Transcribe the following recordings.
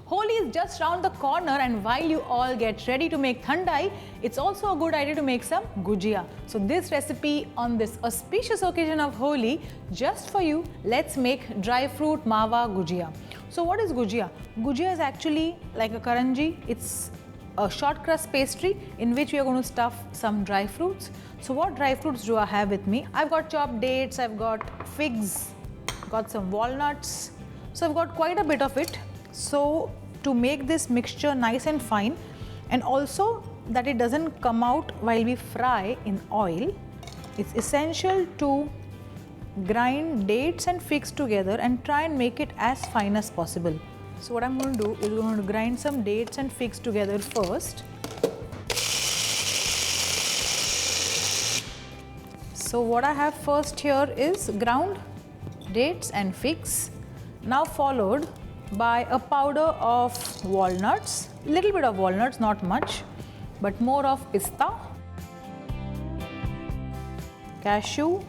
Holi is just round the corner, and while you all get ready to make thandai, it's also a good idea to make some gujiya. So this recipe on this auspicious occasion of Holi, just for you, let's make dry fruit mawa gujiya. So what is gujiya? Gujiya is actually like a karanji. It's a short crust pastry in which we are going to stuff some dry fruits. So what dry fruits do I have with me? I've got chopped dates, I've got figs, got some walnuts. So I've got quite a bit of it. So to make this mixture nice and fine, and also that it doesn't come out while we fry in oil, it's essential to grind dates and figs together and try and make it as fine as possible. So what I'm going to do is I'm going to grind some dates and figs together first. So what I have first here is ground dates and figs, now followed by a powder of walnuts, little bit of walnuts, not much, but more of pista, cashew,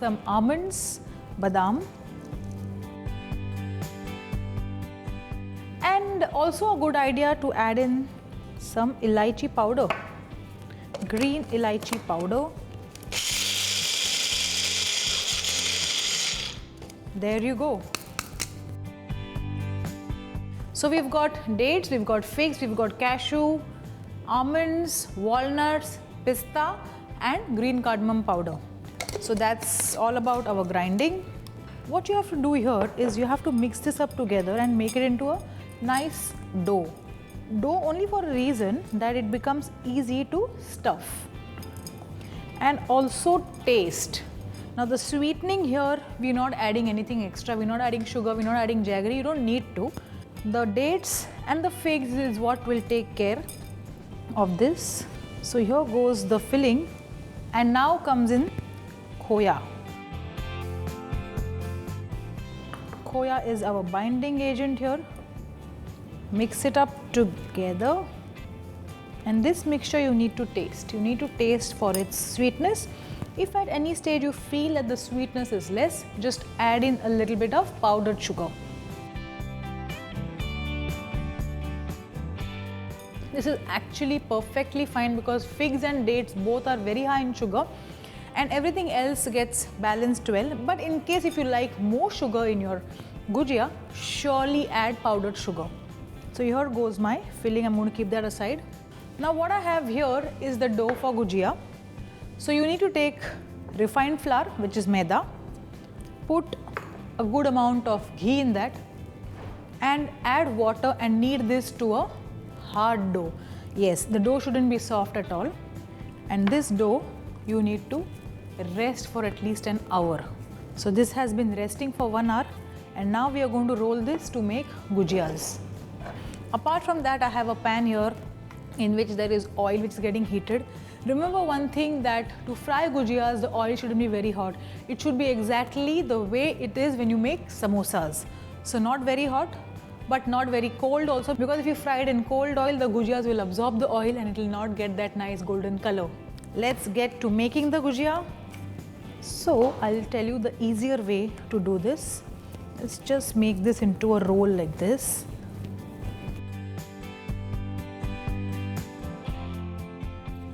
some almonds, badam, and also a good idea to add in some elaichi powder, green elaichi powder. There you go. So we've got dates, we've got figs, we've got cashew, almonds, walnuts, pista, and green cardamom powder. So that's all about our grinding. What you have to do here is you have to mix this up together and make it into a nice dough. Dough only for a reason that it becomes easy to stuff and also taste. Now the sweetening here, we're not adding anything extra, we're not adding sugar, we're not adding jaggery, you don't need to. The dates and the figs is what will take care of this. So here goes the filling, and now comes in khoya. Khoya is our binding agent here. Mix it up together, and this mixture you need to taste. You need to taste for its sweetness. If at any stage you feel that the sweetness is less, just add in a little bit of powdered sugar. This is actually perfectly fine because figs and dates both are very high in sugar, and everything else gets balanced well. But in case if you like more sugar in your gujiya, surely add powdered sugar. So here goes my filling. I'm going to keep that aside. Now what I have here is the dough for gujiya. So you need to take refined flour, which is maida, put a good amount of ghee in that, and add water and knead this to a hard dough. Yes, the dough shouldn't be soft at all. And this dough you need to rest for at least an hour. So this has been resting for 1 hour, and now we are going to roll this to make gujiyas. Apart from that, I have a pan here in which there is oil which is getting heated. Remember one thing, that to fry gujiyas, the oil shouldn't be very hot. It should be exactly the way it is when you make samosas. So not very hot, but not very cold also, because if you fry it in cold oil, the gujiyas will absorb the oil and it will not get that nice golden color. Let's get to making the gujiya. So I'll tell you the easier way to do this. Let's just make this into a roll like this.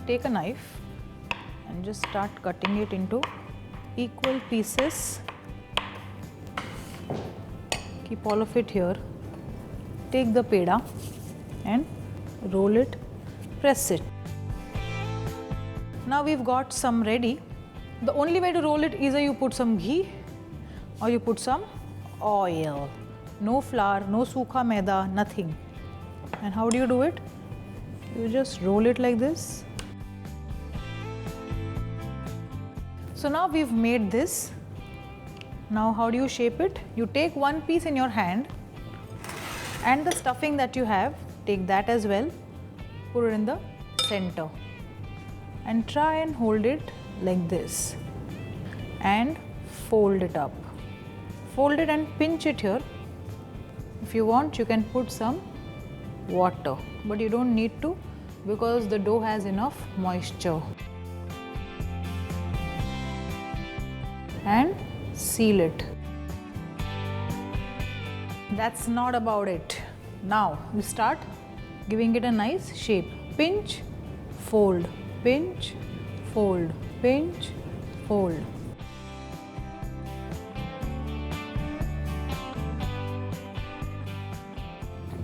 Take a knife and just start cutting it into equal pieces. Keep all of it here. Take the peda and roll it, press it. Now we've got some ready. The only way to roll it, either you put some ghee or you put some oil. No flour, no sukha maida, nothing. And how do you do it? You just roll it like this. So now we've made this. Now how do you shape it? You take one piece in your hand, and the stuffing that you have, take that as well, put it in the center and try and hold it like this and fold it up. Fold it and pinch it here. If you want, you can put some water, but you don't need to because the dough has enough moisture. And seal it. that's not about it. Now we start giving it a nice shape. Pinch, fold, pinch, fold, pinch, fold.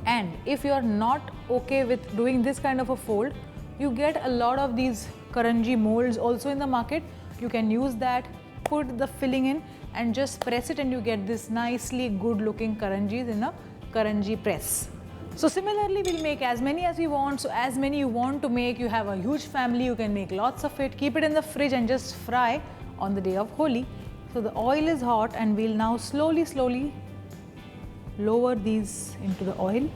And if you are not okay with doing this kind of a fold, you get a lot of these karanji molds also in the market. You can use that, put the filling in and just press it, and you get this nicely good looking karanjis in a karanji press. So similarly, we'll make as many as we want. So as many you want to make, you have a huge family, you can make lots of it, keep it in the fridge and just fry on the day of Holi. So the oil is hot and we'll now slowly lower these into the oil.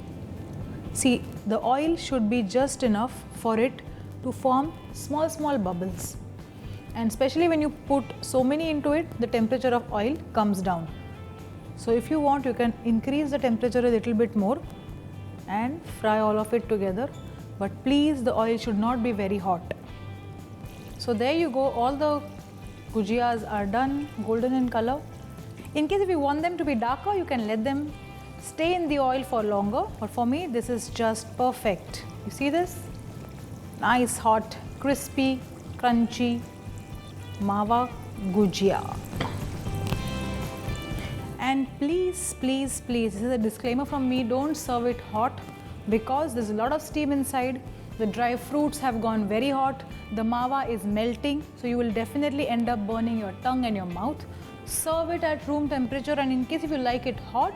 See, the oil should be just enough for it to form small bubbles. And especially when you put so many into it, the temperature of oil comes down. So if you want, you can increase the temperature a little bit more and fry all of it together. But please, the oil should not be very hot. So there you go, all the gujiyas are done, golden in color. In case if you want them to be darker, you can let them stay in the oil for longer. But for me, this is just perfect. You see this? Nice, hot, crispy, crunchy mawa gujiya. And please, this is a disclaimer from me, don't serve it hot because there's a lot of steam inside. The dry fruits have gone very hot. The mawa is melting, so you will definitely end up burning your tongue and your mouth. Serve it at room temperature, and in case if you like it hot,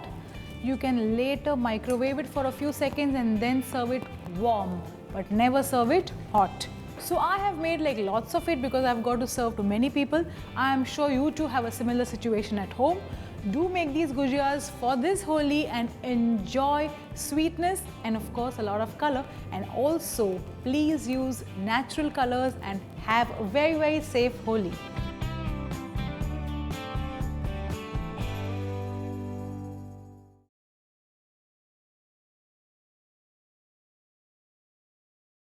you can later microwave it for a few seconds and then serve it warm, but never serve it hot. So I have made like lots of it because I've got to serve to many people. I am sure you too have a similar situation at home. Do make these gujiyas for this Holi and enjoy sweetness and of course a lot of color. And also please use natural colors and have a very safe Holi.